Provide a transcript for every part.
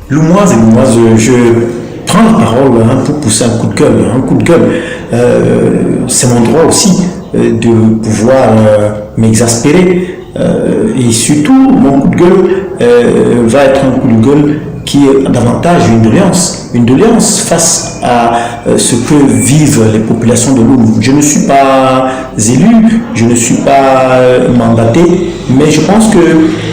Loumoise et Loumoise, je prends la parole pour pousser un coup de gueule. Un coup de gueule, c'est mon droit aussi de pouvoir m'exaspérer. Et surtout, mon coup de gueule va être un coup de gueule qui est davantage une doléance face à ce que vivent les populations de l'Oum. Je ne suis pas élu, je ne suis pas mandaté, mais je pense que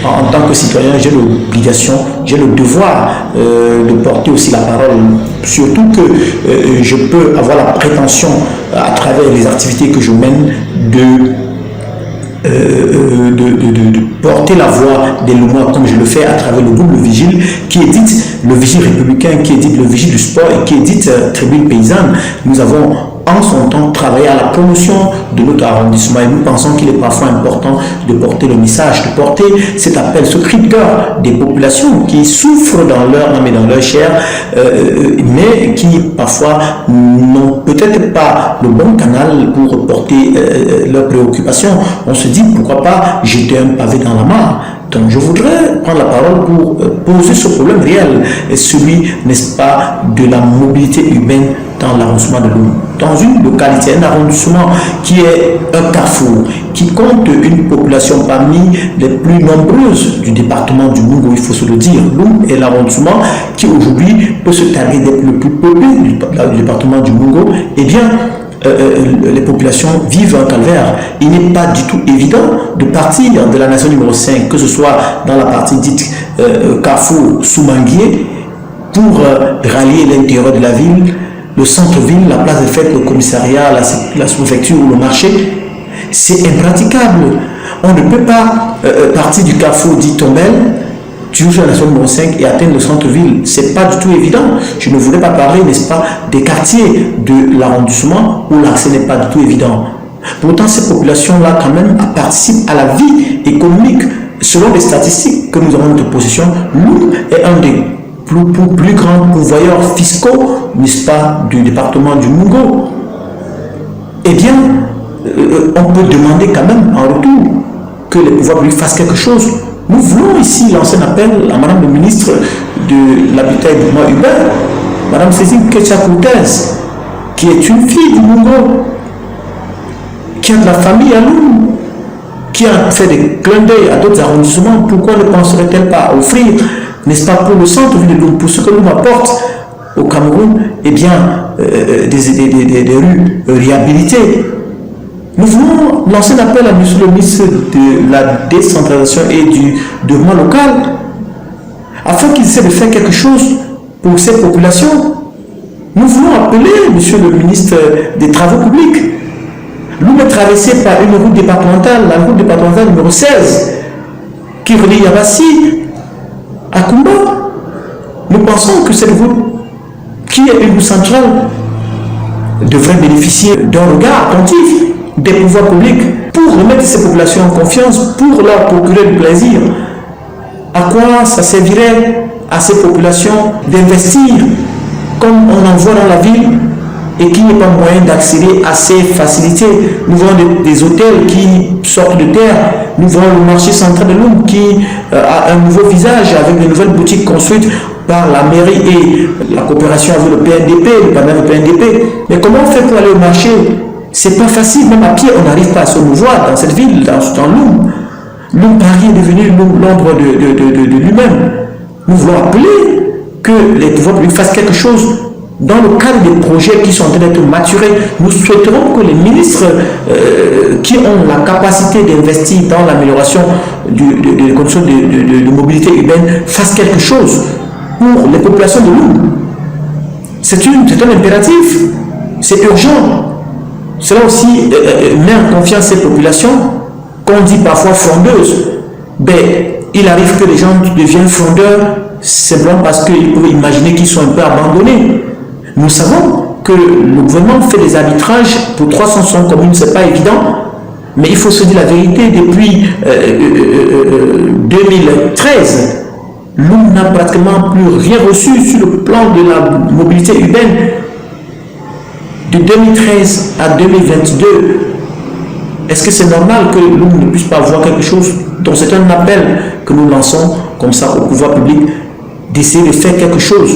en tant que citoyen, j'ai l'obligation, j'ai le devoir de porter aussi la parole, surtout que je peux avoir la prétention, à travers les activités que je mène, de porter la voix des Loumois comme je le fais à travers le double vigile qui édite le vigile républicain, qui édite le vigile du sport et qui édite Tribune Paysanne. Nous avons en son temps travaillé à la promotion de notre arrondissement et nous pensons qu'il est parfois important de porter le message, de porter cet appel, ce cri de cœur des populations qui souffrent dans leur âme et dans leur chair, mais qui parfois n'ont peut-être pas le bon canal pour porter leurs préoccupations. On se dit pourquoi pas jeter un pavé dans la mare. Donc je voudrais prendre la parole pour poser ce problème réel, et celui, n'est-ce pas, de la mobilité urbaine dans l'arrondissement de Loum. Dans une localité, un arrondissement qui est un carrefour, qui compte une population parmi les plus nombreuses du département du Mungo, il faut se le dire. Loum est l'arrondissement qui aujourd'hui peut se targuer d'être le plus peuplé du département du Mungo. Eh bien, les populations vivent un calvaire. Il n'est pas du tout évident de partir de la nation numéro 5, que ce soit dans la partie dite Carrefour Soumanguier, pour rallier l'intérieur de la ville, le centre-ville, la place des fêtes, le commissariat, la sous-préfecture ou le marché. C'est impraticable. On ne peut pas partir du Carrefour dit Tombel, toujours sur la nation numéro 5 et atteindre le centre-ville. C'est pas du tout évident. Je ne voulais pas parler, n'est-ce pas, des quartiers de l'arrondissement où l'accès n'est pas du tout évident. Pourtant, ces populations-là, quand même, participent à la vie économique. Selon les statistiques que nous avons en notre possession, Loum est un des plus grands pourvoyeurs fiscaux, n'est-ce pas, du département du Mungo. Eh bien, on peut demander quand même en retour que les pouvoirs publics fassent quelque chose. Nous voulons ici lancer un appel à Madame le ministre de l'Habitat et du Mouvement urbain, Madame Cécile Ketcha-Courtez, qui est une fille du Mungo, qui a de la famille à Loum, qui a fait des clins d'œil à d'autres arrondissements. Pourquoi ne penserait-elle pas offrir, n'est-ce pas, pour le centre-ville de Loum, pour ce que Loum apporte au Cameroun, eh bien, des rues réhabilitées. Nous voulons lancer un appel à M. le ministre de la décentralisation et du développement local afin qu'il essaie de faire quelque chose pour ces populations. Nous voulons appeler M. le ministre des Travaux publics. Loum est traversé par une route départementale, la route départementale numéro 16, qui relie Yabassi à Kumba. Nous pensons que cette route, qui est une route centrale, devrait bénéficier d'un regard attentif des pouvoirs publics pour remettre ces populations en confiance, pour leur procurer du plaisir. À quoi ça servirait à ces populations d'investir comme on en voit dans la ville et qu'il n'y ait pas moyen d'accéder à ces facilités? Nous voyons des hôtels qui sortent de terre, nous voyons le marché central de Loum qui a un nouveau visage avec de nouvelles boutiques construites par la mairie et la coopération avec le PNDP, le panel du PNDP. Mais comment on fait pour aller au marché? C'est pas facile, même à pied, on n'arrive pas à se mouvoir dans cette ville, dans Loum. Loum Paris est devenu l'ombre de lui-même. Nous voulons appeler que les pouvoirs publics fassent quelque chose dans le cadre des projets qui sont en train d'être maturés. Nous souhaiterons que les ministres qui ont la capacité d'investir dans l'amélioration des conditions de mobilité urbaine fassent quelque chose pour les populations de Loum. C'est un impératif, c'est urgent. Cela aussi met en confiance ces populations qu'on dit parfois frondeuses. Ben, il arrive que les gens deviennent frondeurs simplement parce qu'ils peuvent imaginer qu'ils sont un peu abandonnés. Nous savons que le gouvernement fait des arbitrages pour 360 communes, ce n'est pas évident, mais il faut se dire la vérité, depuis 2013, Loum n'a pratiquement plus rien reçu sur le plan de la mobilité urbaine. De 2013 à 2022, est-ce que c'est normal que Loum ne puisse pas voir quelque chose? Donc c'est un appel que nous lançons comme ça au pouvoir public d'essayer de faire quelque chose.